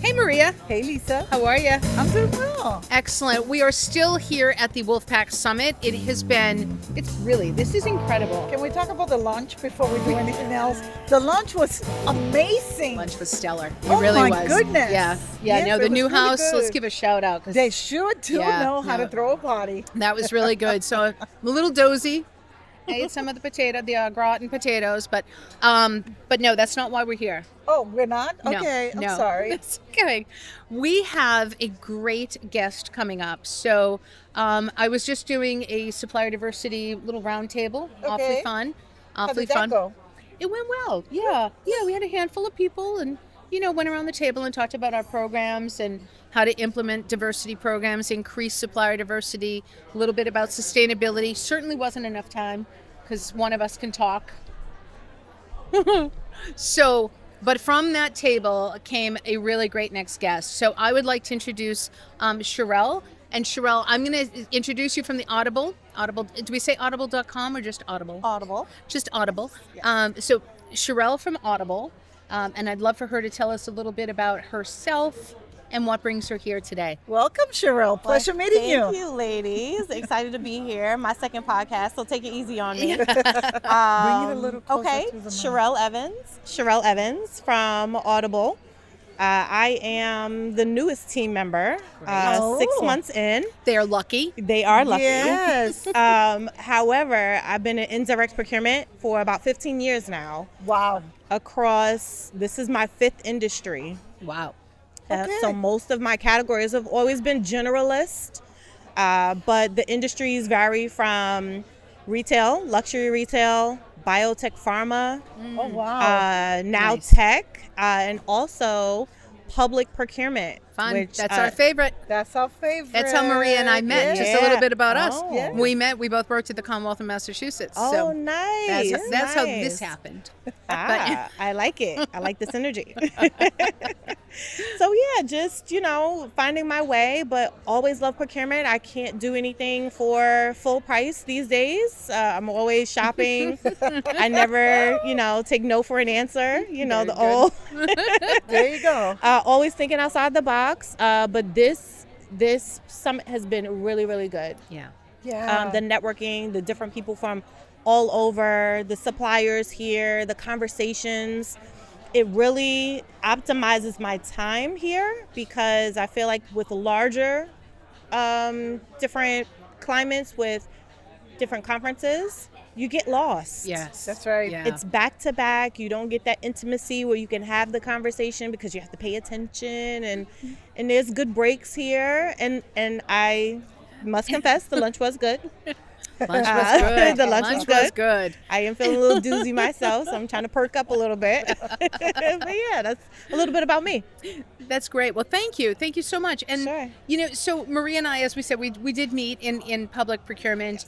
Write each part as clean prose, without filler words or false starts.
Hey, Maria. Hey, Lisa. How are you? I'm doing well. Excellent. We are still here at the Wolfpack Summit. This is incredible. Can we talk about the lunch before we do anything else? The lunch was amazing. Lunch was stellar. It Oh really my was. goodness. Yeah. No, Yes, the it new was really house. good. Let's give a shout out. 'Cause They sure do know how to throw a party. that was really good. So I'm a little dozy. I ate some of the gratin potatoes, but no, that's not why we're here. Oh, we're not? No, Okay, no. I'm sorry. That's okay. We have a great guest coming up. So I was just doing a supplier diversity little round table. Awfully Okay. fun. How Awfully did that fun. go? It went well. Yeah. We had a handful of people and, went around the table and talked about our programs and how to implement diversity programs, increase supplier diversity, a little bit about sustainability. Certainly wasn't enough time because one of us can talk. But from that table came a really great next guest. So I would like to introduce Shirelle. And Shirelle, I'm going to introduce you from the Audible. Audible. Do we say audible.com or just Audible? Audible. Just Audible. Yes. So Shirelle from Audible. And I'd love for her to tell us a little bit about herself and what brings her here today. Welcome, Shirelle. Pleasure meeting you. Thank you, ladies. Excited to be here. My second podcast, so take it easy on me. Bring it a little closer Okay, to the mic. Shirelle Evans from Audible. I am the newest team member, 6 months in. They are lucky. They are lucky. Yes. However, I've been in indirect procurement for about 15 years now. Wow. This is my fifth industry. Wow. Okay. So most of my categories have always been generalist, but the industries vary from retail, luxury retail, biotech, pharma, Oh, wow. now Nice. tech, and also public procurement. Fun. Which, That's our favorite. That's our favorite. That's how Maria and I met. Yeah. Just a little bit about us. Oh. Yeah. We met. We both worked at the Commonwealth of Massachusetts. Oh, so nice. that's how nice. this happened. I like it. I like this energy. So yeah, just, finding my way, but always love procurement. I can't do anything for full price these days. I'm always shopping. I never, take no for an answer. The old. There you go. Always thinking outside the box. But this summit has been really, really good. Yeah. Yeah. The networking, the different people from all over, the suppliers here, the conversations. It really optimizes my time here because I feel like with larger different climates, with different conferences, you get lost. Yes. That's right. Yeah. It's back to back. You don't get that intimacy where you can have the conversation because you have to pay attention, and there's good breaks here. And I must confess, the lunch was good. Lunch was good. The lunch was good. I am feeling a little doozy myself, so I'm trying to perk up a little bit. But yeah, that's a little bit about me. That's great. Well, thank you. Thank you so much. And, Sure. so Maria and I, as we said, we did meet in public procurement.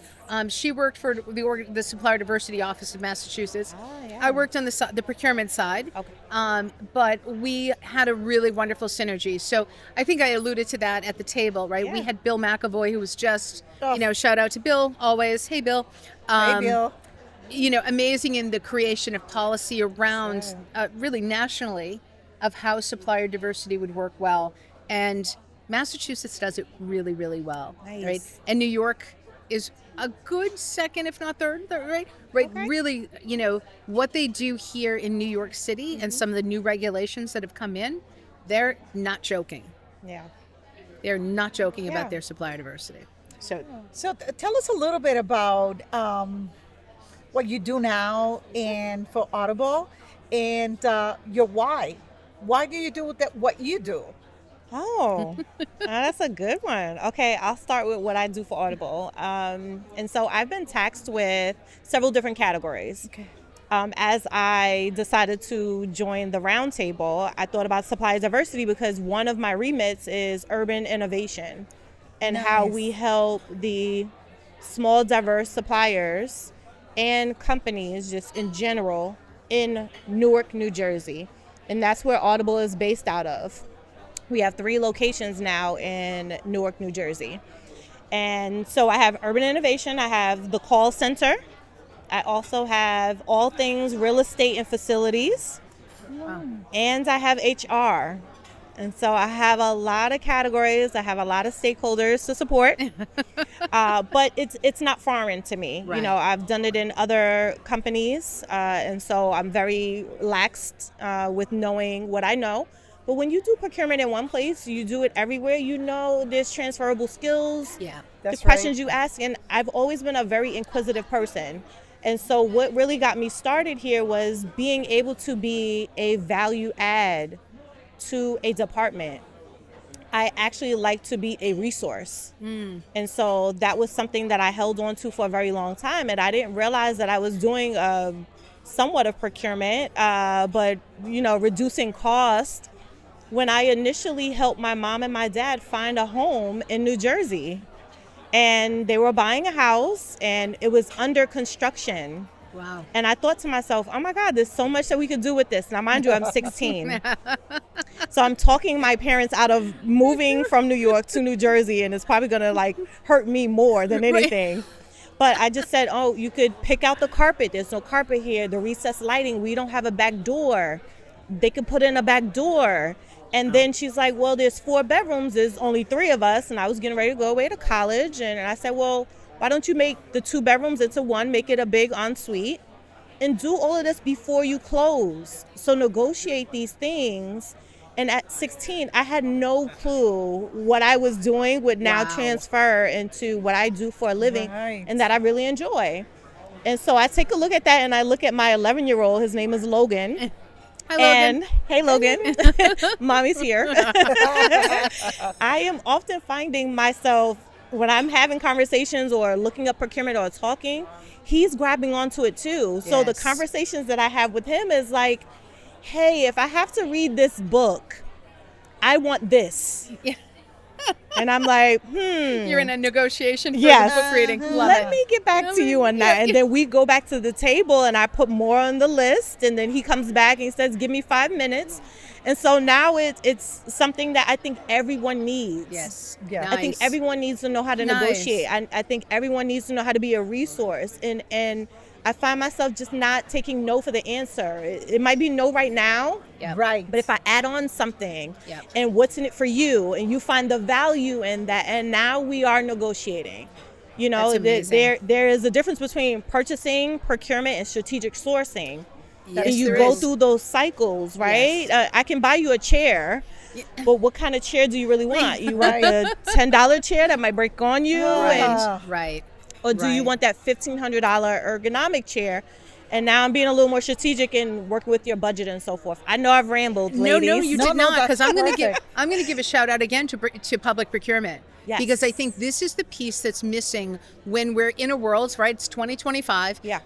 She worked for the Supplier Diversity Office of Massachusetts. Oh, yeah. I worked on the procurement side. Okay. But we had a really wonderful synergy. So I think I alluded to that at the table, right? We Yeah. had Bill McAvoy, who was just, Oh. shout out to Bill always. Hey, Bill. Hey, Bill. Amazing in the creation of policy around really nationally of how supplier diversity would work well. And Massachusetts does it really, really well. Nice. Right? And New York is a good second, if not third, right? Right. Okay. Really, what they do here in New York City and some of the new regulations that have come in, they're not joking. Yeah. They're not joking Yeah. about their supplier diversity. So So tell us a little bit about what you do now and for Audible and your why. Why do you do that? What you do? Oh, that's a good one. Okay, I'll start with what I do for Audible. And so I've been taxed with several different categories. Okay. As I decided to join the roundtable, I thought about supplier diversity because one of my remits is urban innovation and how Nice. we help the small, diverse suppliers and companies just in general in Newark, New Jersey. And that's where Audible is based out of. We have 3 locations now in Newark, New Jersey. And so I have urban innovation, I have the call center, I also have all things real estate and facilities, wow. and I have HR. And so I have a lot of categories. I have a lot of stakeholders to support, but it's not foreign to me. Right. You know, I've done it in other companies, and so I'm very laxed with knowing what I know. But when you do procurement in one place, you do it everywhere. You know, there's transferable skills. Yeah. That's the questions right. you ask, and I've always been a very inquisitive person. And so what really got me started here was being able to be a value add to a department. I actually like to be a resource. And so that was something that I held on to for a very long time. And I didn't realize that I was doing somewhat of procurement, but, you know, reducing cost when I initially helped my mom and my dad find a home in New Jersey. And they were buying a house and it was under construction. Wow. And I thought to myself, oh my God, there's so much that we could do with this. Now, mind you, I'm 16. So I'm talking my parents out of moving from New York to New Jersey, and it's probably going to like hurt me more than anything. But I just said, oh, you could pick out the carpet. There's no carpet here. The recessed lighting, we don't have a back door. They could put in a back door. And then she's like, well, there's 4 bedrooms. There's only 3 of us. And I was getting ready to go away to college. And I said, well, why don't you make the 2 bedrooms into 1, make it a big ensuite, and do all of this before you close. So negotiate these things. And at 16, I had no clue what I was doing would now Wow. transfer into what I do for a living Right. and that I really enjoy. And so I take a look at that and I look at my 11-year-old. His name is Logan. Hi, Logan. And hey, Logan, mommy's here. I am often finding myself when I'm having conversations or looking up procurement or talking, he's grabbing onto it too. So the Yes. conversations that I have with him is like, hey, if I have to read this book, I want this. Yeah. And I'm like, You're in a negotiation for Yes. the book reading. Love let it. me get back to you on that. And then we go back to the table and I put more on the list. And then he comes back and he says, give me 5 minutes. And so now it's something that I think everyone needs. Yes. Yeah. I think Nice. everyone needs to know how to Nice. negotiate. I think everyone needs to know how to be a resource. And I find myself just not taking no for the answer. It might be no right now, Yep. Right. but if I add on something Yep. and what's in it for you and you find the value in that, and now we are negotiating. You know, That's amazing. there is a difference between purchasing, procurement, and strategic sourcing. Yes, And you there go is. through those cycles, right? Yes. I can buy you a chair, but what kind of chair do you really want? You want the $10 chair that might break on you? Right. Right. Or do you Right. want that $1,500 ergonomic chair? And now I'm being a little more strategic and working with your budget and so forth. I know I've rambled, No, ladies. you No, did no, not. Because that's I'm going to perfect. give a shout out again to public procurement. Yes. Because I think this is the piece that's missing when we're in a world, right? It's 2025. Yeah.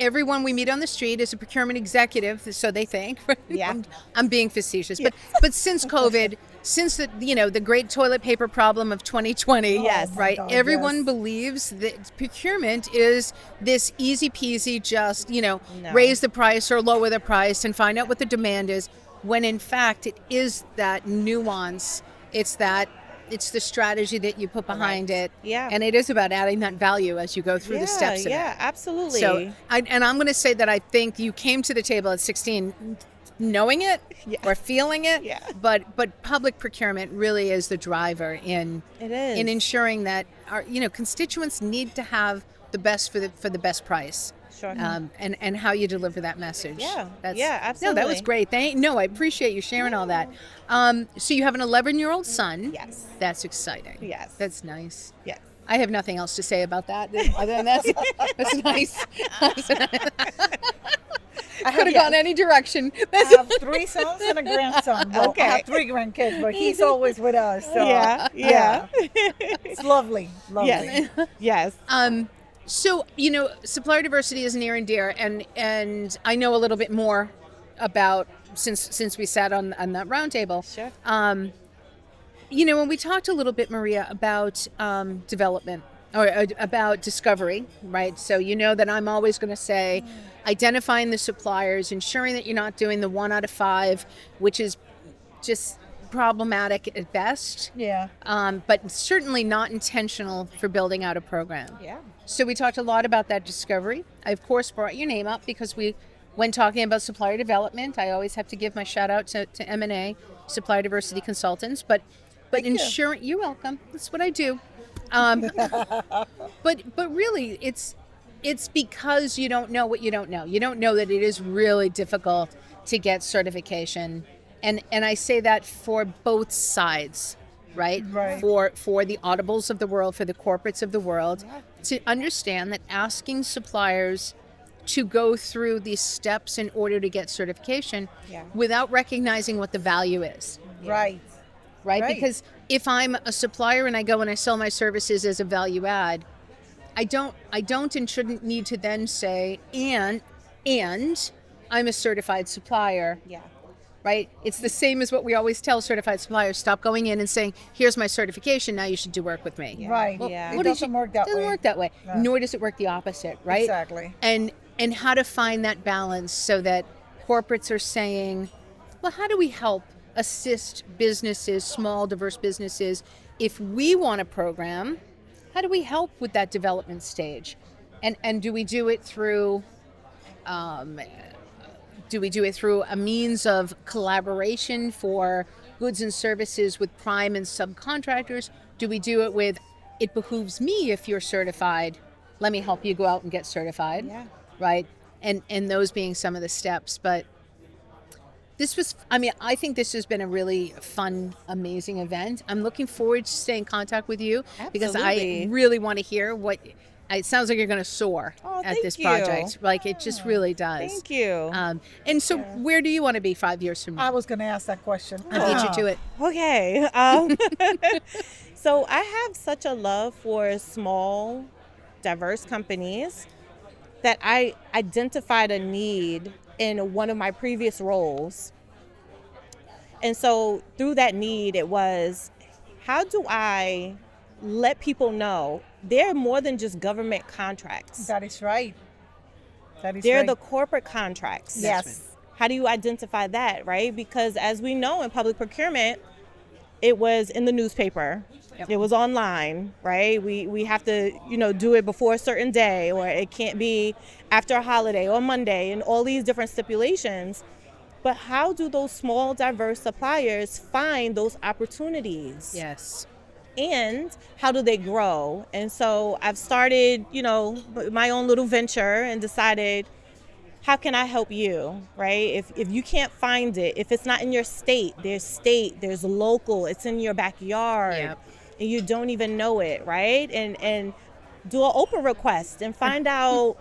Everyone we meet on the street is a procurement executive, so they think. Yeah. I'm being facetious, but since COVID, since the great toilet paper problem of 2020, Yes. right? God, Everyone yes. believes that procurement is this easy peasy, just No. raise the price or lower the price and find out what the demand is. When in fact it is that nuance. It's the strategy that you put behind it. Yeah. And it is about adding that value as you go through the steps of yeah, it. absolutely. So, and I'm going to say that I think you came to the table at 16 knowing it Yeah. or feeling it. Yeah. But public procurement really is the driver in It is. in ensuring that our constituents need to have the best for the best price. Sure. And how you deliver that message. Yeah. That's, Yeah, No, that was absolutely. great. I appreciate you sharing all that. So you have an 11-year-old son. Yes. That's exciting. Yes. That's nice. Yes. I have nothing else to say about that other than that's nice. I Could have gone any direction. I have 3 sons and a grandson. Well, Okay. I have 3 grandkids, but he's always with us. So, Yeah. It's lovely. Lovely. Yes. Yes. So supplier diversity is near and dear, and I know a little bit more about since we sat on that round table. Sure. When we talked a little bit, Maria, about development or about discovery, right? So that I'm always going to say, identifying the suppliers, ensuring that you're not doing the 1 out of 5, which is just problematic at best. Yeah. But certainly not intentional for building out a program. Yeah. So we talked a lot about that discovery. I, of course, brought your name up because when talking about supplier development, I always have to give my shout out to M&A. supplier diversity consultants, but Thank you. ensuring you're welcome. That's what I do. But really, it's because you don't know what you don't know. You don't know that it is really difficult to get certification, and I say that for both sides, right? Right. For the Audibles of the world, for the corporates of the world, to understand that asking suppliers to go through these steps in order to get certification without recognizing what the value is. Right. Right? Right. Because if I'm a supplier and I go and I sell my services as a value add, I don't and shouldn't need to then say, and I'm a certified supplier. Yeah. Right? It's the same as what we always tell certified suppliers: stop going in and saying, here's my certification, now you should do work with me. Right. Well, Yeah. It what did doesn't work that doesn't way. work that way. No. Nor does it work the opposite, right? Exactly. And how to find that balance so that corporates are saying, well, how do we help assist businesses, small, diverse businesses? If we want a program, how do we help with that development stage? And do we do it through a means of collaboration for goods and services with prime and subcontractors? Do we do it with, it behooves me if you're certified, let me help you go out and get certified? Yeah. Right? And those being some of the steps. But I think this has been a really fun, amazing event. I'm looking forward to staying in contact with you because I Absolutely. really want to hear what, it sounds like you're going to soar Oh, at thank this you. project. Like, it just really does. Thank you. And so where do you want to be 5 years from I now? was going to ask that question. I'll beat you to it. Okay. So I have such a love for small, diverse companies that I identified a need in one of my previous roles. And so through that need, it was, how do I let people know they're more than just government contracts? That is right. That is They're right. the corporate contracts. Yes. How do you identify that, right? Because as we know in public procurement, it was in the newspaper. Yep. It was online, right? We have to, do it before a certain day, or it can't be after a holiday or Monday, and all these different stipulations. But how do those small, diverse suppliers find those opportunities? Yes. And how do they grow? And so I've started, my own little venture and decided, how can I help you, right? If you can't find it, if it's not in your state, there's local, it's in your backyard. Yep. And you don't even know it, right? And do an open request and find out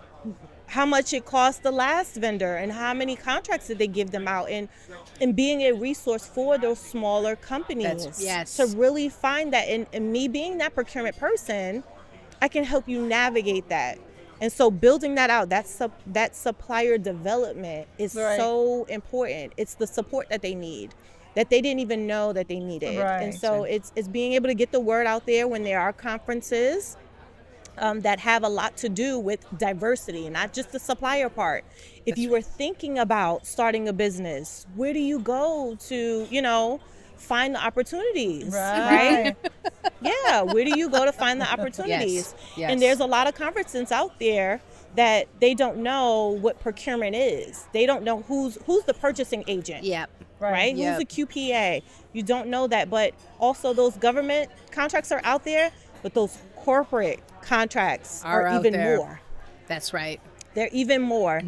how much it cost the last vendor and how many contracts did they give them out, and being a resource for those smaller companies. Yes. To really find that, and me being that procurement person, I can help you navigate that. And so building that out, that supplier development is Right. so important. It's the support that they need, that they didn't even know that they needed. Right. And so it's being able to get the word out there when there are conferences that have a lot to do with diversity, not just the supplier part. If you were thinking about starting a business, where do you go to, find the opportunities, right? Yeah, where do you go to find the opportunities? Yes. And there's a lot of conferences out there that they don't know what procurement is. They don't know who's the purchasing agent. Yep. Right? Yep. Who's the QPA? You don't know that, but also those government contracts are out there, but those corporate contracts are out even there. more. That's right. They're even more.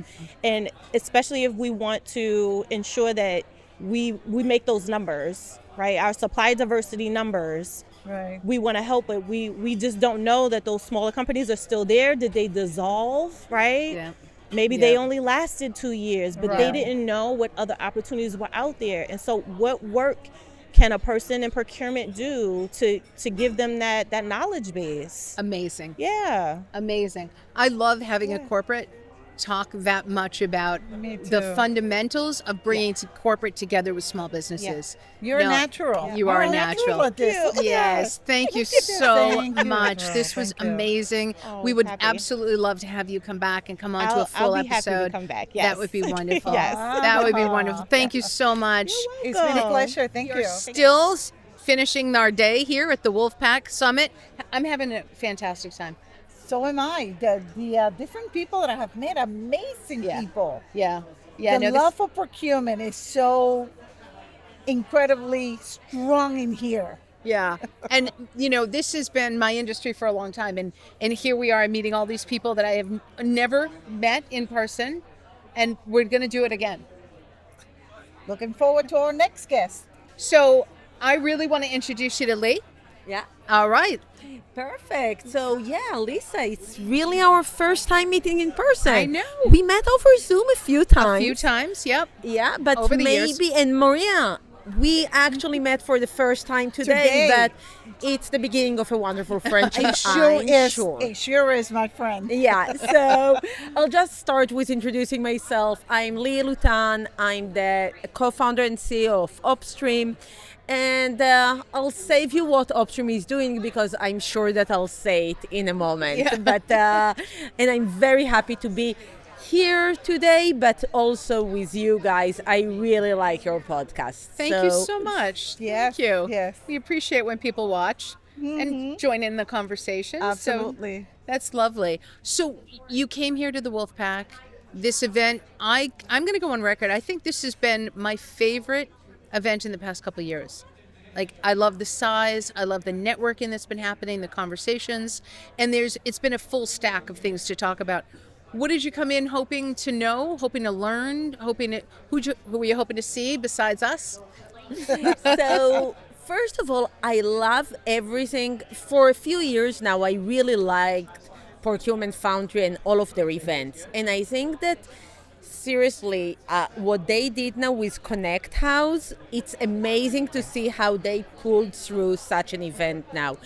And especially if we want to ensure that we make those numbers, right? Our supply diversity numbers. Right. We want to help, but we just don't know that those smaller companies are still there. Did they dissolve, right? Yeah. Maybe Yeah. they only lasted 2 years, but they Right. didn't know what other opportunities were out there. And so what work can a person in procurement do to give them that knowledge base? Amazing. Yeah. Amazing. I love having a corporate talk that much about Me the too. fundamentals of bringing to corporate together with small businesses. You're a No, natural. You are You're a natural. at this. Look at Yes, thank you so Thank you, much. girl. This was Thank you. amazing. Oh, We would happy. absolutely love to have you come back and come on to a I'll full be happy episode. to come back. Yes. That would be wonderful. Yes. That would be wonderful. Thank you so much. It's been a pleasure. Thank you. Still finishing our day here at the Wolfpack Summit. I'm having a fantastic time. So am I. The different people that I have met, amazing Yeah. people. Yeah. The no, love for procurement is so incredibly strong in here. Yeah. And, this has been my industry for a long time. And here we are meeting all these people that I have never met in person. And we're going to do it again. Looking forward to our next guest. So I really want to introduce you to Lee. Yeah, All right. perfect. So yeah, Lisa, it's really our first time meeting in person. I know. We met over Zoom a few times. A few times. Yep. Yeah, but Over the years. maybe and Maria, we actually met for the first time today. But it's the beginning of a wonderful friendship. It sure I'm is. sure. It sure is, my friend. Yeah, so I'll just start with introducing myself. I'm Lihi Lutan. I'm the co-founder and CEO of Opstream. And I'll save you what Opstream is doing because I'm sure that I'll say it in a moment. Yeah. But and I'm very happy to be here today, but also with you guys. I really like your podcast. Thank you so much. Yes, Thank you. yes. We appreciate when people watch and join in the conversation. Absolutely. So that's lovely. So you came here to the Wolfpack. This event, I'm going to go on record. I think this has been my favorite event in the past couple of years. Like, I love the size, I love the networking that's been happening, the conversations, and it's been a full stack of things to talk about. What did you come in hoping to know, hoping to learn, who were you hoping to see besides us? So first of all, I love everything. For a few years now, I really liked Procurement Foundry and all of their events. And I think that seriously, what they did now with Connect House, it's amazing to see how they pulled through such an event now.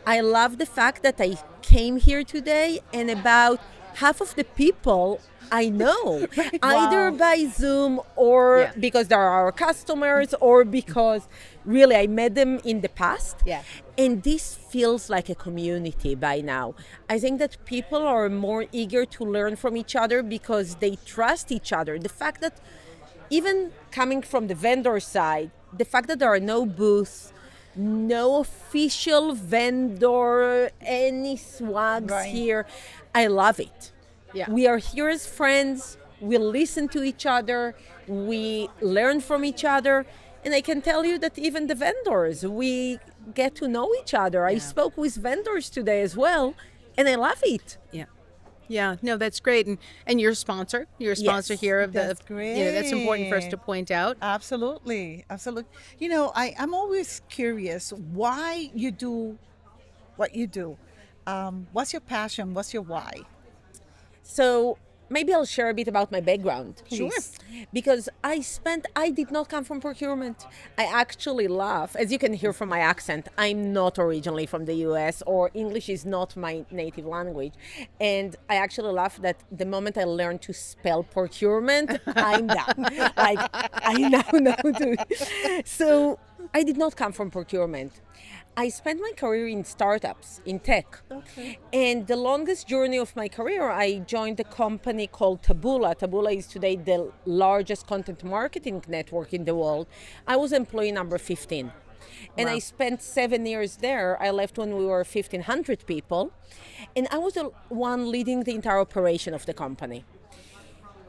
I love the fact that I came here today and about half of the people I know, either by Zoom or because they're our customers or because really I met them in the past. Yeah. And this feels like a community by now. I think that people are more eager to learn from each other because they trust each other. The fact that even coming from the vendor side, the fact that there are no booths, no official vendor, any swags here, I love it. Yeah. We are here as friends, we listen to each other, we learn from each other, and I can tell you that even the vendors, we get to know each other. I spoke with vendors today as well, and I love it. Yeah. Yeah, no, that's great. And you're a sponsor. You're a sponsor Yes, here of that's that's important for us great. to point out. Absolutely. Absolutely. I'm always curious why you do what you do. What's your passion? What's your why? So maybe I'll share a bit about my background. Sure. Because I did not come from procurement. I actually love, as you can hear from my accent, I'm not originally from the US or English is not my native language. And I actually love that the moment I learned to spell procurement, I'm done. Like, I now know to. So I did not come from procurement. I spent my career in startups, in tech. Okay. And the longest journey of my career, I joined a company called Taboola. Taboola is today the largest content marketing network in the world. I was employee number 15. And I spent 7 years there. I left when we were 1,500 people. And I was the one leading the entire operation of the company.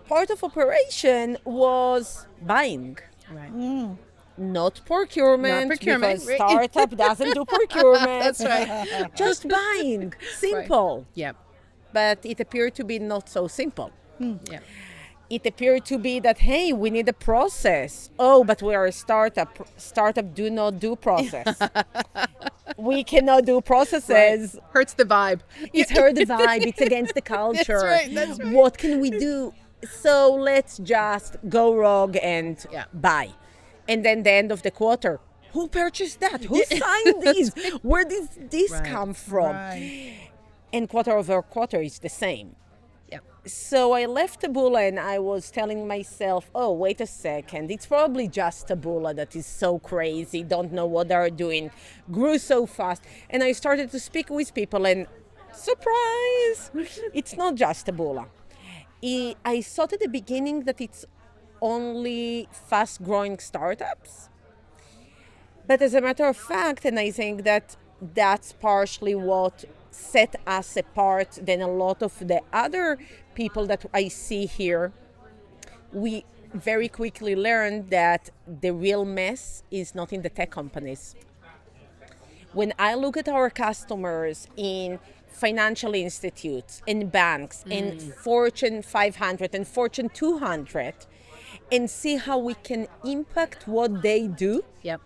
Part of operation was buying. Right. Not procurement, Not procurement, because right. startup doesn't do procurement. That's right. Just buying, simple. Yep. But it appeared to be not so simple. Yep. It appeared to be that, hey, we need a process. Oh, but we are a startup. Startup do not do process. We cannot do processes. Right. Hurts the vibe. It hurt the vibe. It's against the culture. That's right. What can we do? So let's just go rogue and buy. And then the end of the quarter, who purchased that? Who signed these? Where did this come from? Right. And quarter over quarter is the same. Yep. So I left Taboola and I was telling myself, oh, wait a second. It's probably just Taboola that is so crazy, don't know what they're doing, grew so fast. And I started to speak with people and surprise, it's not just Taboola. I thought at the beginning that it's only fast-growing startups. But as a matter of fact, and I think that that's partially what set us apart than a lot of the other people that I see here, we very quickly learned that the real mess is not in the tech companies. When I look at our customers in financial institutes, in banks, in Fortune 500 and Fortune 200, and see how we can impact what they do, Yep.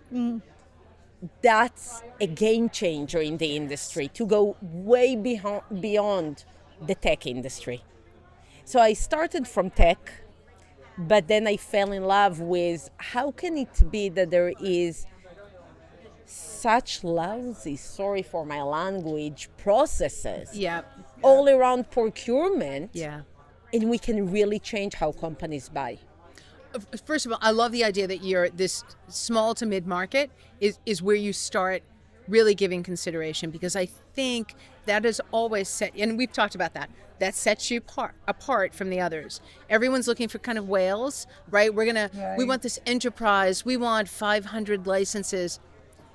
that's a game changer in the industry, to go way beyond the tech industry. So I started from tech, but then I fell in love with how can it be that there is such lousy, sorry for my language, processes Yep. all around procurement, Yeah. and we can really change how companies buy. First of all, I love the idea that you're this small to mid market is where you start really giving consideration, because I think that is always set, and we've talked about that sets you apart from the others. Everyone's looking for kind of whales, right? We want this enterprise, we want 500 licenses,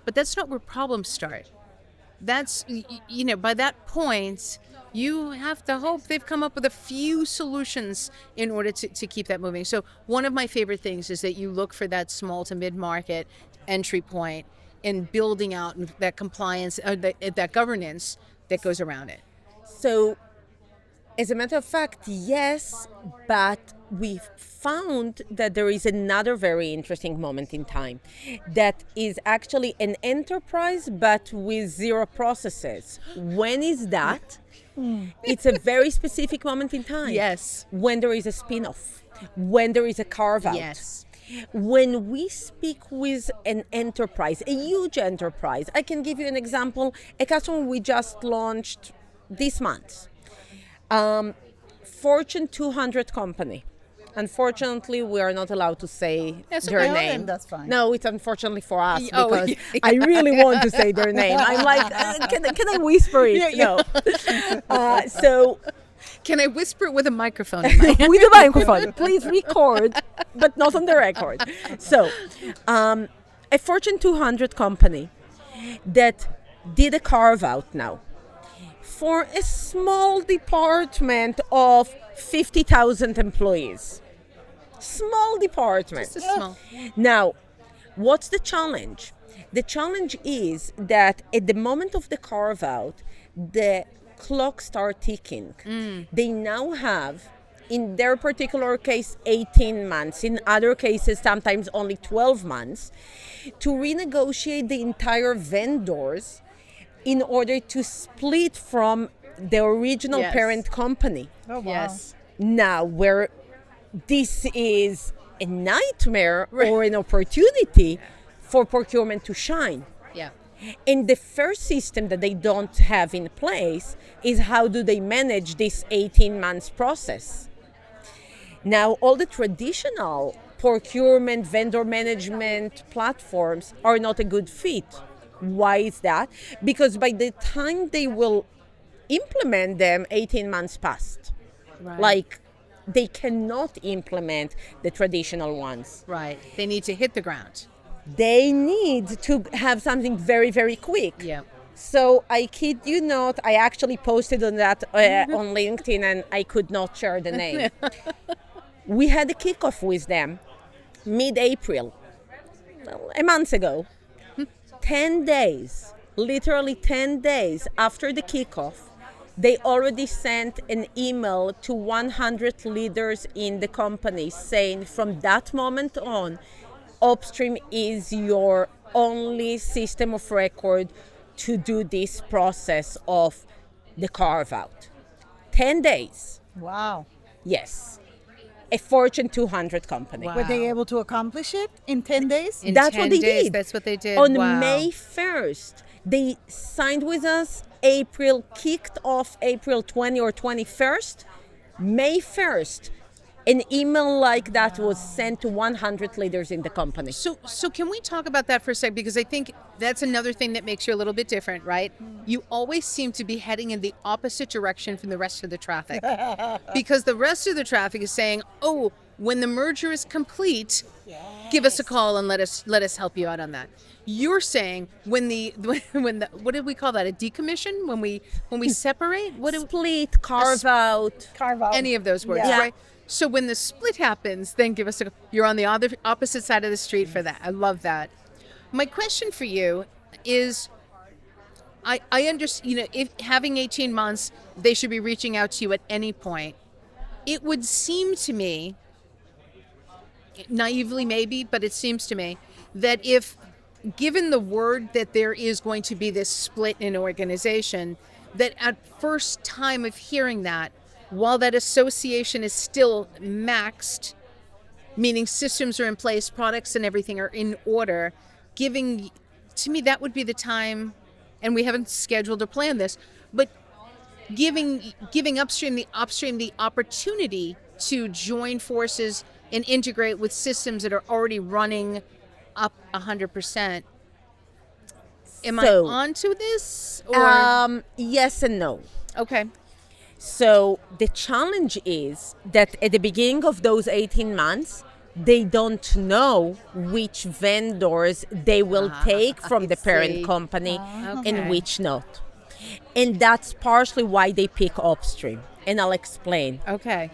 but that's not where problems start. That's, by that point, you have to hope they've come up with a few solutions in order to keep that moving. So one of my favorite things is that you look for that small to mid-market entry point and building out that compliance, that governance that goes around it. So, as a matter of fact, yes, but we've found that there is another very interesting moment in time that is actually an enterprise but with zero processes. When is that? It's a very specific moment in time. Yes. When there is a spin-off, when there is a carve-out. Yes. When we speak with an enterprise, a huge enterprise, I can give you an example, a customer we just launched this month. Fortune 200 company. Unfortunately, we are not allowed to say That's their okay. name. That's fine. No, it's unfortunately for us Oh, because yeah. I really want to say their name. I'm like, can I whisper it? Yeah. No. So Can I whisper it with a microphone in my hand? with a microphone, please record, but not on the record. So, a Fortune 200 company that did a carve out now for a small department of 50,000 employees. Small department. Just a small. Now, what's the challenge? The challenge is that at the moment of the carve out, the clock starts ticking. They now have, in their particular case, 18 months. In other cases, sometimes only 12 months to renegotiate the entire vendors in order to split from the original Yes. parent company. Oh, wow. Yes. Now, where this is a nightmare or an opportunity for procurement to shine. Yeah. And the first system that they don't have in place is how do they manage this 18 months process. Now, all the traditional procurement, vendor management platforms are not a good fit. Why is that? Because by the time they will implement them, 18 months passed. Right. Like, they cannot implement the traditional ones. Right. They need to hit the ground. They need to have something very, very quick. Yeah. So I kid you not, I actually posted on that on LinkedIn, and I could not share the name. We had a kickoff with them mid-April, a month ago. 10 days, literally 10 days after the kickoff, they already sent an email to 100 leaders in the company saying from that moment on, Opstream is your only system of record to do this process of the carve out. 10 days. Wow. Yes. A Fortune 200 company. Wow. Were they able to accomplish it in 10 days? In That's 10 what they days, did. That's what they did. On Wow. May 1st, they signed with us. April kicked off April 20 or 21st. May 1st, an email like that was sent to 100 leaders in the company. So can we talk about that for a sec? Because I think that's another thing that makes you a little bit different, right? You always seem to be heading in the opposite direction from the rest of the traffic. Because the rest of the traffic is saying, oh, when the merger is complete, give us a call and let us help you out on that. You're saying when the what did we call that? A decommission? When we separate? Split, carve out. Carve out. Any of those words, Yeah. right? So when the split happens, then give us a. You're on the other opposite side of the street for that. I love that. My question for you is, I understand. You know, if having 18 months, they should be reaching out to you at any point. It would seem to me, naively maybe, but it seems to me that if, given the word that there is going to be this split in an organization, that at first time of hearing that, while that association is still maxed, meaning systems are in place, products and everything are in order, giving, to me, that would be the time, and we haven't scheduled or planned this, but giving upstream the opportunity to join forces and integrate with systems that are already running up 100%. Am I onto this? Or? Yes and no. Okay. So the challenge is that at the beginning of those 18 months, they don't know which vendors they will take from the parent company and which not. And that's partially why they pick Opstream. And I'll explain. Okay.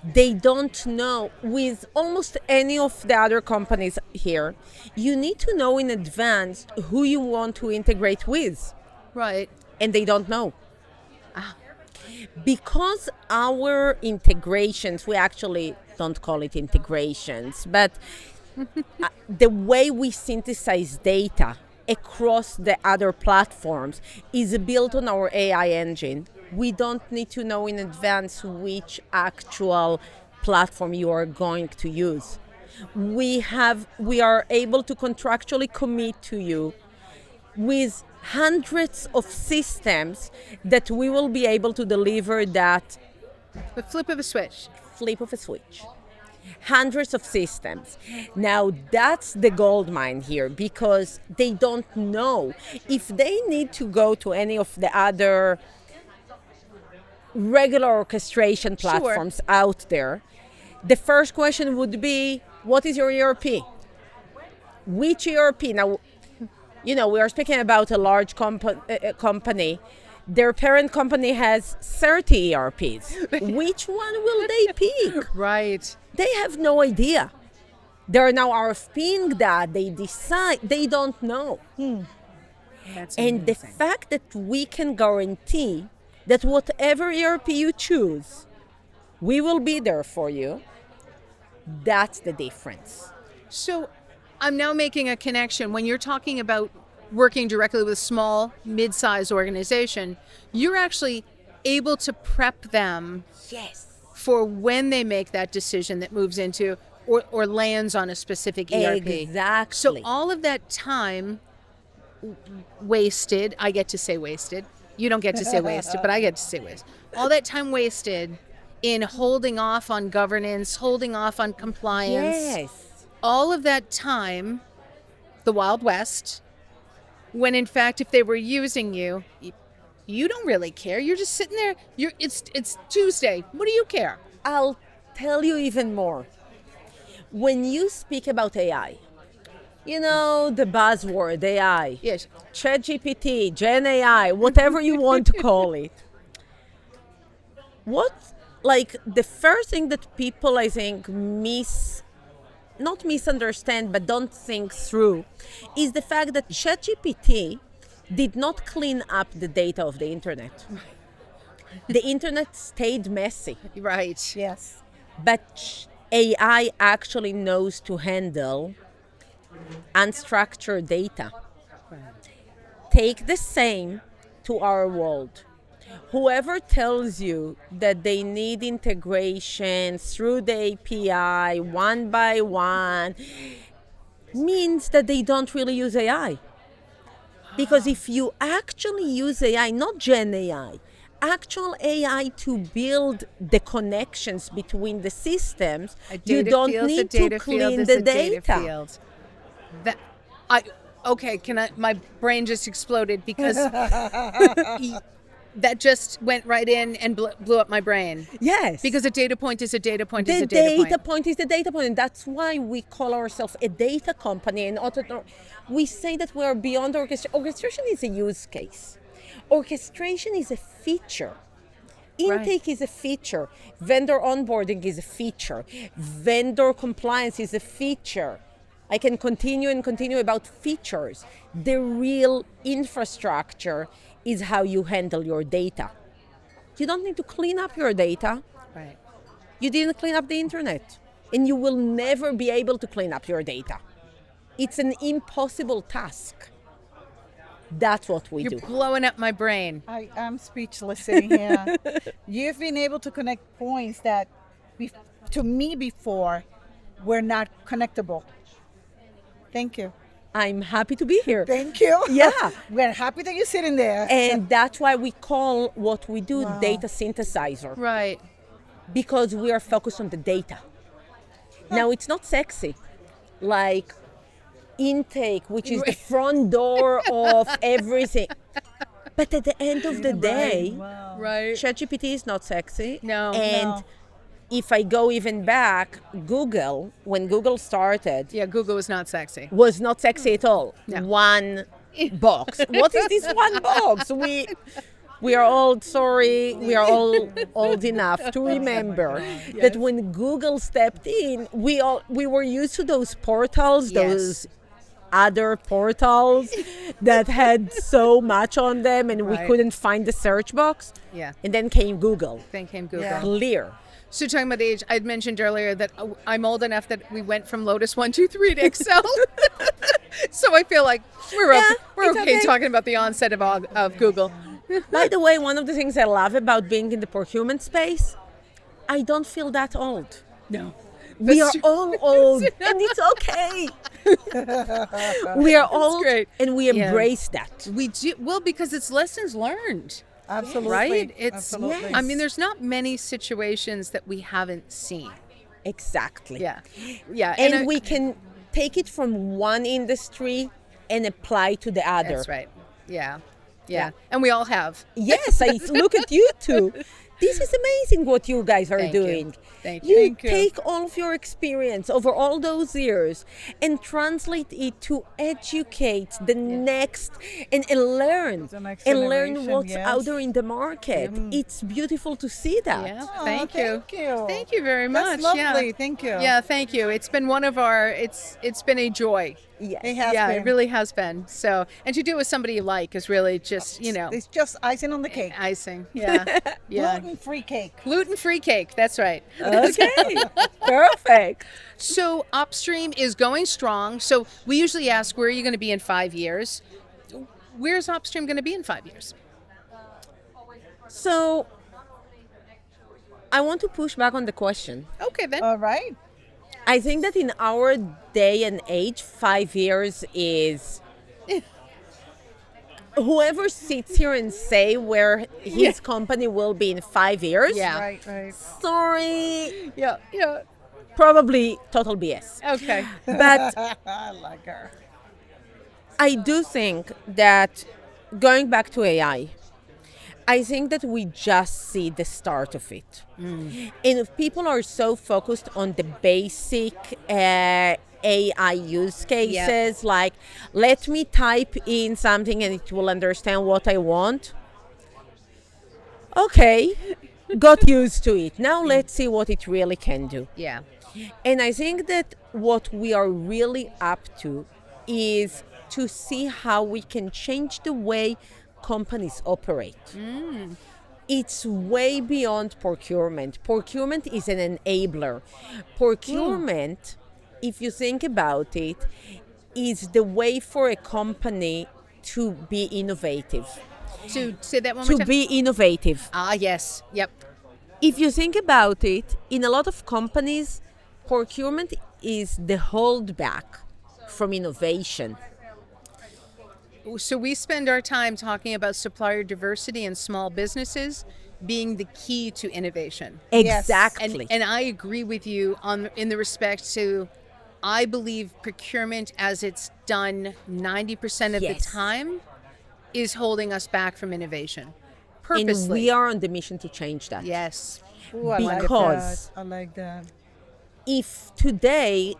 They don't know. With almost any of the other companies here, you need to know in advance who you want to integrate with. Right. And they don't know. Because our integrations, we actually don't call it integrations, but the way we synthesize data across the other platforms is built on our AI engine. We don't need to know in advance which actual platform you are going to use. We are able to contractually commit to you with hundreds of systems that we will be able to deliver that The flip of a switch. Hundreds of systems. Now that's the gold mine here, because they don't know if they need to go to any of the other regular orchestration platforms out there. The first question would be, what is your ERP? Which ERP? Now, you know, we are speaking about a large company. Their parent company has 30 ERPs. Which one will they pick? Right. They have no idea. They're now RFPing that. They decide. They don't know. That's and amazing. the fact that we can guarantee that whatever ERP you choose, we will be there for you, that's the difference. So I'm now making a connection. When you're talking about working directly with a small, mid-sized organization, you're actually able to prep them for when they make that decision that moves into or lands on a specific ERP. Exactly. So all of that time wasted, I get to say wasted. You don't get to say wasted, but I get to say wasted. All that time wasted in holding off on governance, holding off on compliance. Yes. All of that time, the Wild West, when in fact, if they were using you, you don't really care. You're just sitting there. It's Tuesday. What do you care? I'll tell you even more. When you speak about AI, you know, the buzzword AI, Yes. ChatGPT, Gen AI, whatever you want to call it. The first thing that people, I think, not misunderstand, but don't think through, is the fact that ChatGPT did not clean up the data of the internet. The internet stayed messy. Right. Yes. But AI actually knows to handle unstructured data. Take the same to our world. Whoever tells you that they need integration through the API one by one means that they don't really use AI. Because if you actually use AI, not Gen AI, actual AI to build the connections between the systems, you don't need to clean the data. Okay, my brain just exploded because that just went right in and blew up my brain. Yes. Because a data point is a data point is The a data data point. point is the data point, and that's why we call ourselves a data company. And we say that we are beyond orchestration. Orchestration is a use case. Orchestration is a feature. Intake is a feature. Vendor onboarding is a feature. Vendor compliance is a feature. I can continue and continue about features. The real infrastructure is how you handle your data. You don't need to clean up your data. Right. You didn't clean up the internet, and you will never be able to clean up your data. It's an impossible task. That's what we You're do. blowing up my brain. I'm speechless sitting here. You've been able to connect points that, to me before, were not connectable. Thank you. I'm happy to be here. Thank you. Yeah. We're happy that you're sitting there. And that's why we call what we do data synthesizer, Right. because we are focused on the data. Now, it's not sexy like intake, which is the front door of everything. But at the end of the day, Right. ChatGPT is not sexy. No. And No. if I go even back, Google, when Google started, Yeah, Google was not sexy. was not sexy at all. No. One box. What is this one box? We are all sorry. We are all old enough to remember that when Google stepped in, we were used to those portals, Yes. those other portals that had so much on them, and we Right. couldn't find the search box. Yeah. And then came Google. Then came Google. Yeah. Clear. So talking about age, I'd mentioned earlier that I'm old enough that we went from Lotus 123 to Excel. So I feel like we're Yeah, we're it's okay okay. talking about the onset of Google. By the way, one of the things I love about being in the procurement space, I don't feel that old. No. We are That's true. all old, and it's okay. We are old, great. and we Yeah. embrace that. We do well because it's lessons learned. Absolutely. Right? It's Absolutely. I mean there's not many situations that we haven't seen. Exactly. Yeah. Yeah. And we can take it from one industry and apply to the other. That's right. Yeah. Yeah. Yeah. And we all have. Yes, I look at you two. This is amazing what you guys are Thank you. doing. Thank You you. Thank you. take all of your experience over all those years and translate it to educate the next and learn The next and learn generation, what's yes. out there in the market. It's beautiful to see that. Yeah. Oh, Thank you. Thank you. Thank you very much. That's lovely. Yeah. Thank you. Yeah, thank you. It's been one of our it's been a joy. Yes. It has Yeah, been. it really has been. So, and to do it with somebody you like is really just, It's just icing on the cake. icing. Yeah. Yeah. Gluten-free cake. Gluten-free cake. That's right. Okay. Perfect. So, Opstream is going strong. So, we usually ask, where are you going to be in 5 years? Where's Opstream going to be in 5 years? So I want to push back on the question. Okay, then. All right. I think that in our day and age, 5 years is whoever sits here and say where his company will be in 5 years. Yeah. Right. Sorry, Yeah. Yeah. probably total BS. Okay. But I like her. I do think that going back to AI, I think that we just see the start of it. And if people are so focused on the basic AI use cases, like let me type in something and it will understand what I want. Okay, got used to it. Now let's see what it really can do. Yeah. And I think that what we are really up to is to see how we can change the way companies operate. It's way beyond procurement. Procurement is an enabler. Procurement, if you think about it, is the way for a company to be innovative. To say that one more To time. be innovative. Ah, yes. Yep. If you think about it, in a lot of companies, procurement is the holdback from innovation. So we spend our time talking about supplier diversity and small businesses being the key to innovation. Yes. Exactly. And I agree with you in the respect to, I believe procurement as it's done 90% of the Yes. time is holding us back from innovation. And Purposely. we are on the mission to change that. Yes. Ooh, I like Because- that. I like that. If today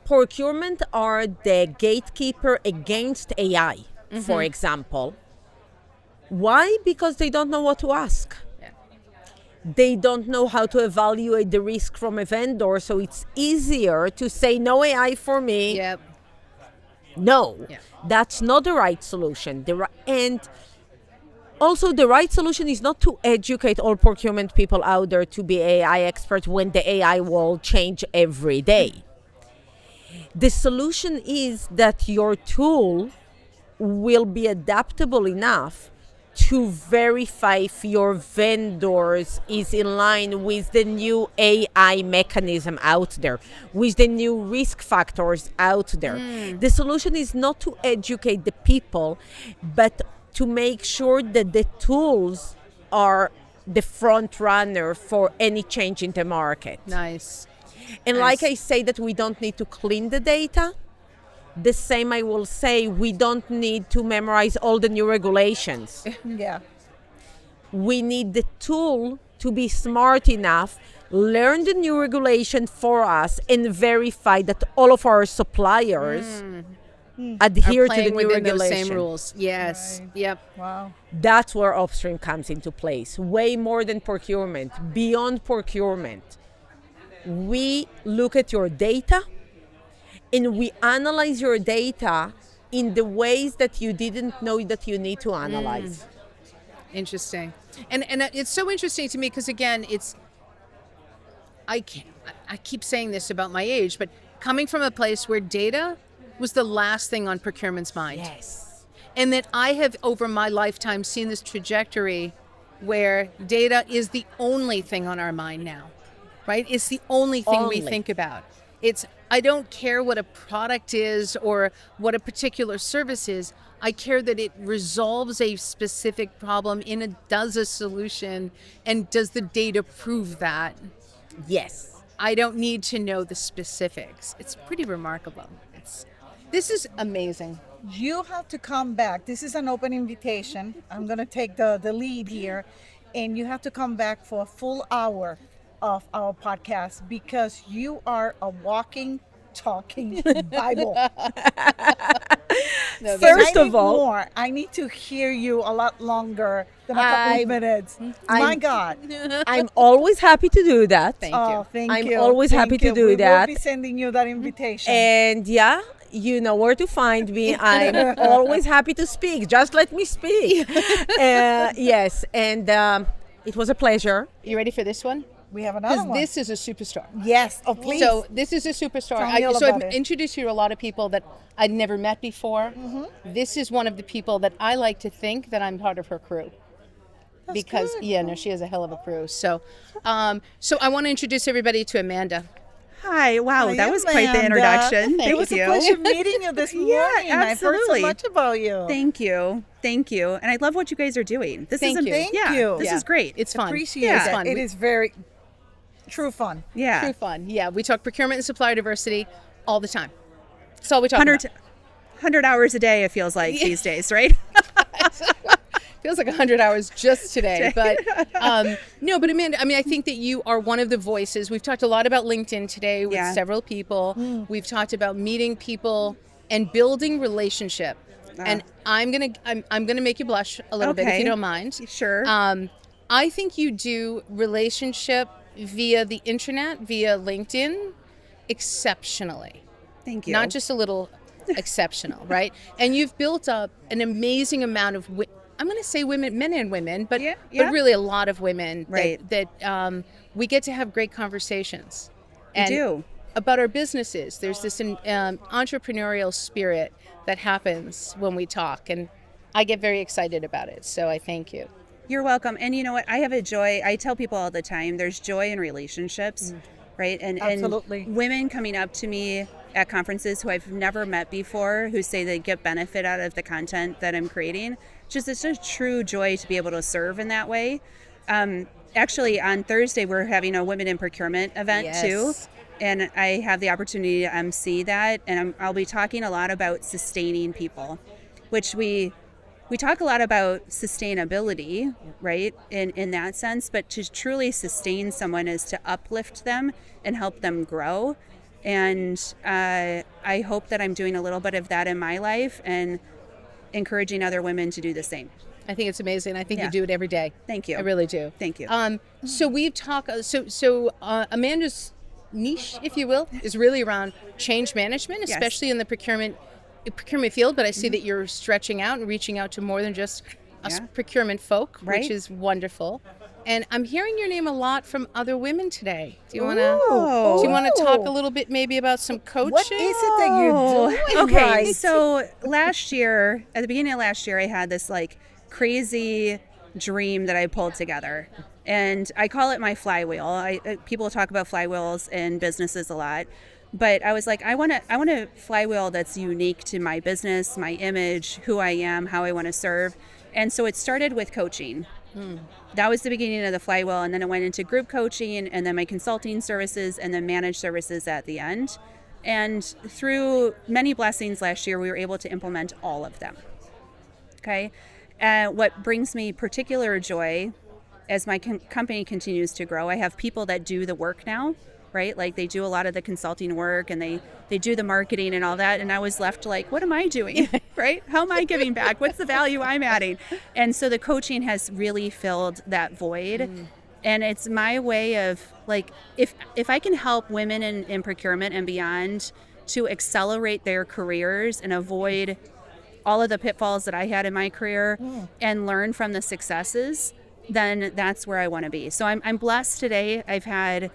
procurement are the gatekeeper against AI, for example, why? Because they don't know what to ask. Yeah. They don't know how to evaluate the risk from a vendor, so it's easier to say no AI for me. Yep. No, Yeah. that's not the right solution. And also, the right solution is not to educate all procurement people out there to be AI experts when the AI will change every day. The solution is that your tool will be adaptable enough to verify if your vendors is in line with the new AI mechanism out there, with the new risk factors out there. The solution is not to educate the people, but to make sure that the tools are the front runner for any change in the market. Nice. And like I say that we don't need to clean the data, the same I will say we don't need to memorize all the new regulations. Yeah. We need the tool to be smart enough, learn the new regulation for us, and verify that all of our suppliers adhere Are to the playing new within regulation. those same rules. Yes. Right. Yep. Wow. That's where Opstream comes into place, way more than procurement, beyond procurement. We look at your data and we analyze your data in the ways that you didn't know that you need to analyze. Interesting. And it's so interesting to me because again, I keep saying this about my age, but coming from a place where data was the last thing on procurement's mind. Yes. And that I have over my lifetime seen this trajectory where data is the only thing on our mind now, right? It's the only thing we Only. think about. I don't care what a product is or what a particular service is. I care that it resolves a specific problem and it does a solution. And does the data prove that? Yes. I don't need to know the specifics. It's pretty remarkable. This is amazing. You have to come back. This is an open invitation. I'm going to take the lead here. And you have to come back for a full hour of our podcast because you are a walking, talking Bible. No, First I of need all, more. I need to hear you a lot longer than a couple of minutes. My God. I'm always happy to do that. Thank Oh, you. thank I'm you. always Thank happy to you. do We that. will be sending you that invitation. And yeah, you know where to find me. I'm always happy to speak. Just let me speak. Yes, and it was a pleasure. You ready for this one? we have another Because one. this is a superstar. Yes. Oh, please. So this is a superstar. Tell me all So about I've it. introduced you to a lot of people that I'd never met before. This is one of the people that I like to think that I'm part of her crew. Because good. she has a hell of a crew. So, so I want to introduce everybody to Amanda. Hi, wow, Hi, that was quite the Amanda. introduction. Thank It was you. a pleasure meeting you this morning. I've heard so absolutely. much about you. Thank you. Thank you. And I love what you guys are doing. This Thank is you. Thank yeah, you. This Yeah. is great. It's fun. Appreciate Yeah. that. Fun. It is very true fun. yeah. True fun. Yeah, we talk procurement and supplier diversity all the time. That's all we talk 100, about. 100 hours a day, it feels like these days, right? Feels like 100 hours just today, but no. But Amanda, I mean, I think that you are one of the voices. We've talked a lot about LinkedIn today with Yeah. several people. We've talked about meeting people and building relationship. And I'm gonna make you blush a little bit if Okay. you don't mind. Sure. I think you do relationship via the internet, via LinkedIn, exceptionally. Thank you. Not just a little exceptional, right? And you've built up an amazing amount of, I'm going to say women, men and women, but Yeah. but really a lot of women Right. that we get to have great conversations. We And do. about our businesses. There's this entrepreneurial spirit that happens when we talk, and I get very excited about it. So I thank you. You're welcome. And you know what? I have a joy. I tell people all the time, there's joy in relationships, right? And Absolutely. And women coming up to me at conferences who I've never met before, who say they get benefit out of the content that I'm creating. It's a true joy to be able to serve in that way. Actually, on Thursday, we're having a Women in Procurement event too. Yes. And I have the opportunity to MC that. And I'll be talking a lot about sustaining people, which we we talk a lot about sustainability, right, in that sense, but to truly sustain someone is to uplift them and help them grow. And I hope that I'm doing a little bit of that in my life and encouraging other women to do the same. I think it's amazing. I think Yeah. you do it every day. Thank you. I really do. Thank you. So we've talked. So Amanda's niche, if you will, is really around change management, Yes. especially in the procurement field. But I see that you're stretching out and reaching out to more than just us Yeah. procurement folk, Right. which is wonderful. And I'm hearing your name a lot from other women today. Do you want to? Ooh. Do you want to talk a little bit maybe about some coaching? What is it that you're doing Okay, right? so last year, at the beginning of last year, I had this like crazy dream that I pulled together, and I call it my flywheel. People talk about flywheels in businesses a lot, but I was like, I want a flywheel that's unique to my business, my image, who I am, how I want to serve, and so it started with coaching. That was the beginning of the flywheel, and then it went into group coaching, and then my consulting services, and then managed services at the end. And through many blessings last year, we were able to implement all of them. Okay. What brings me particular joy as my company continues to grow, I have people that do the work now, right? Like they do a lot of the consulting work and they do the marketing and all that. And I was left like, what am I doing, right? How am I giving back? What's the value I'm adding? And so the coaching has really filled that void. And it's my way of like, if I can help women in procurement and beyond to accelerate their careers and avoid all of the pitfalls that I had in my career and learn from the successes, then that's where I want to be. So I'm blessed today. I've had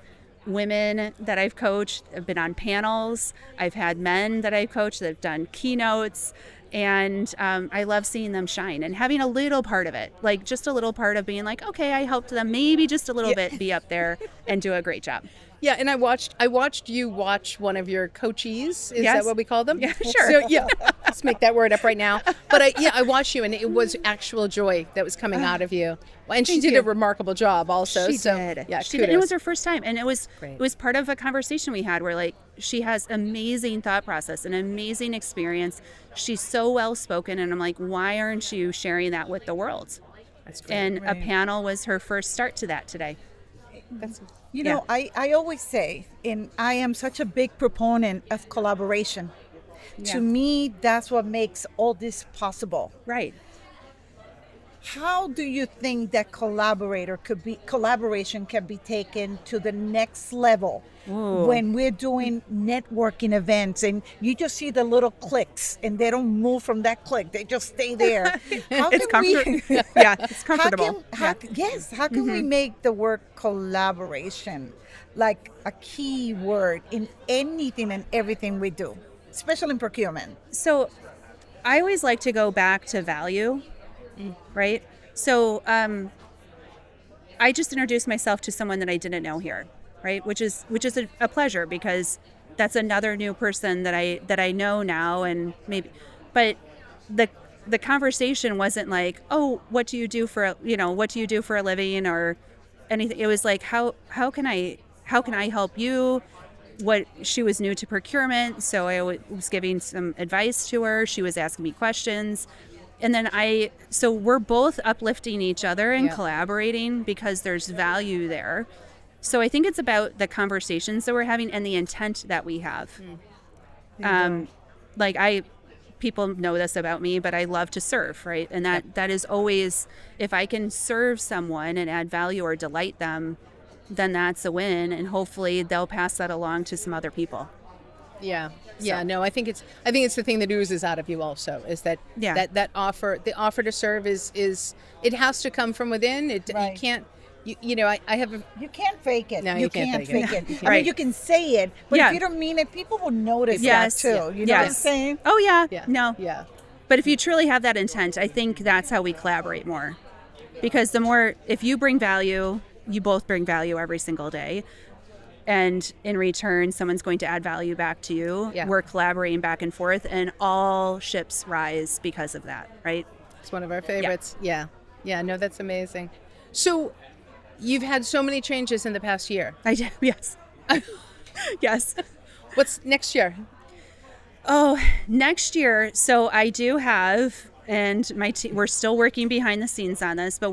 women that I've coached, I've been on panels, I've had men that I've coached that have done keynotes, and I love seeing them shine and having a little part of it, like just a little part of being like, okay, I helped them maybe just a little bit be up there and do a great job. Yeah, and I watched you watch one of your coachees. Is Yes. that what we call them? Yeah, sure. So yeah, let's make that word up right now. But I watched you, and it was actual joy that was coming out of you. And she did a remarkable job, also. She so, did. Yeah, She did. It was her first time, and it was part of a conversation we had where like she has amazing thought process, an amazing experience. She's so well spoken, and I'm like, why aren't you sharing that with the world? That's great. And a panel was her first start to that today. You know, I always say, and I am such a big proponent of collaboration. Yeah. To me, that's what makes all this possible. Right. How do you think that collaboration can be taken to the next level when we're doing networking events and you just see the little clicks and they don't move from that click, they just stay there? How It's can we- comfortable. Yeah, it's comfortable. How can we make the word collaboration like a key word in anything and everything we do, especially in procurement? So I always like to go back to value, right? So I just introduced myself to someone that I didn't know here, right? Which is a pleasure because that's another new person that I know now, and maybe, but the conversation wasn't like, oh, what do you do for a living or anything. It was like, how can I help you? What she was new to procurement, so I was giving some advice to her. She was asking me questions, and then so we're both uplifting each other and collaborating because there's value there. So I think it's about the conversations that we're having and the intent that we have. People know this about me, but I love to serve, right? And that is always, if I can serve someone and add value or delight them, then that's a win, and hopefully they'll pass that along to some other people. Yeah. No, I think it's the thing that oozes out of you also is that the offer to serve is it has to come from within. You can't. I have. You can't fake it. No, you can't fake it. I Right. mean, you can say it, but if you don't mean it, people will notice that too. You know what I'm saying? Oh yeah. Yeah. No. Yeah. But if you truly have that intent, I think that's how we collaborate more. Because if you bring value, you both bring value every single day. And in return, someone's going to add value back to you. Yeah. We're collaborating back and forth, and all ships rise because of that, right? It's one of our favorites. Yeah. No, that's amazing. So you've had so many changes in the past year. I did, yes. Yes. What's next year? Oh, next year. So I do have and we're still working behind the scenes on this, but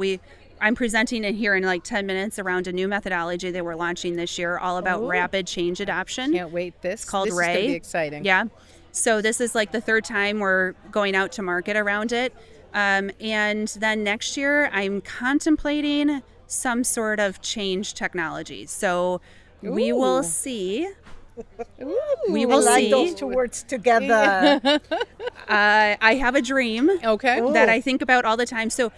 I'm presenting it here in like 10 minutes around a new methodology that we're launching this year, all about rapid change adoption. Can't wait. This It's called this Ray. is gonna be exciting. Yeah. So this is like the third time we're going out to market around it. And then next year, I'm contemplating some sort of change technology. So we will see. We will I like see. those two words together. I have a dream Okay. that I think about all the time. So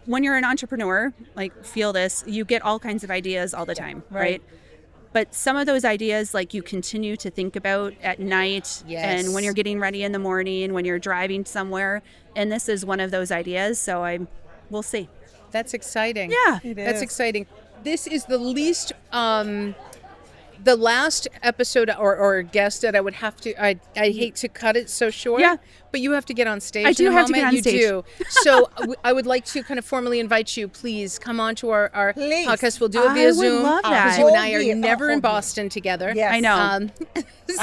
when you're an entrepreneur, like feel this, you get all kinds of ideas all the time, right? But some of those ideas, like you continue to think about at night and when you're getting ready in the morning, when you're driving somewhere. And this is one of those ideas. So we'll see. That's exciting. Yeah. That's is. exciting. This is the least, the last episode or guest that I would have to, I hate to cut it so short. Yeah. But you have to get on stage. I do in a have to get moment. on stage. You do. So I would like to kind of formally invite you. Please come on to our Please. podcast. We'll do it I via would Zoom. love that. Because you and I Whole year, are never whole in year. Boston together. Yes. I know. I'm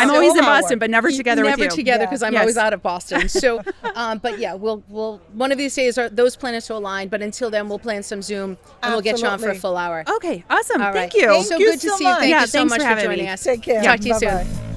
So always in Howard. Boston, but never together with you. Never together because I'm Yes. always out of Boston. So, but yeah, we'll one of these days those planets will align. But until then, we'll plan some Zoom and we'll get you on for a Absolutely. full hour. Okay, awesome. All Thank right. you. So you good to so see you. much. Thank Yeah, you so thanks much for for having joining me. us. Take care. Talk to you Bye-bye. soon.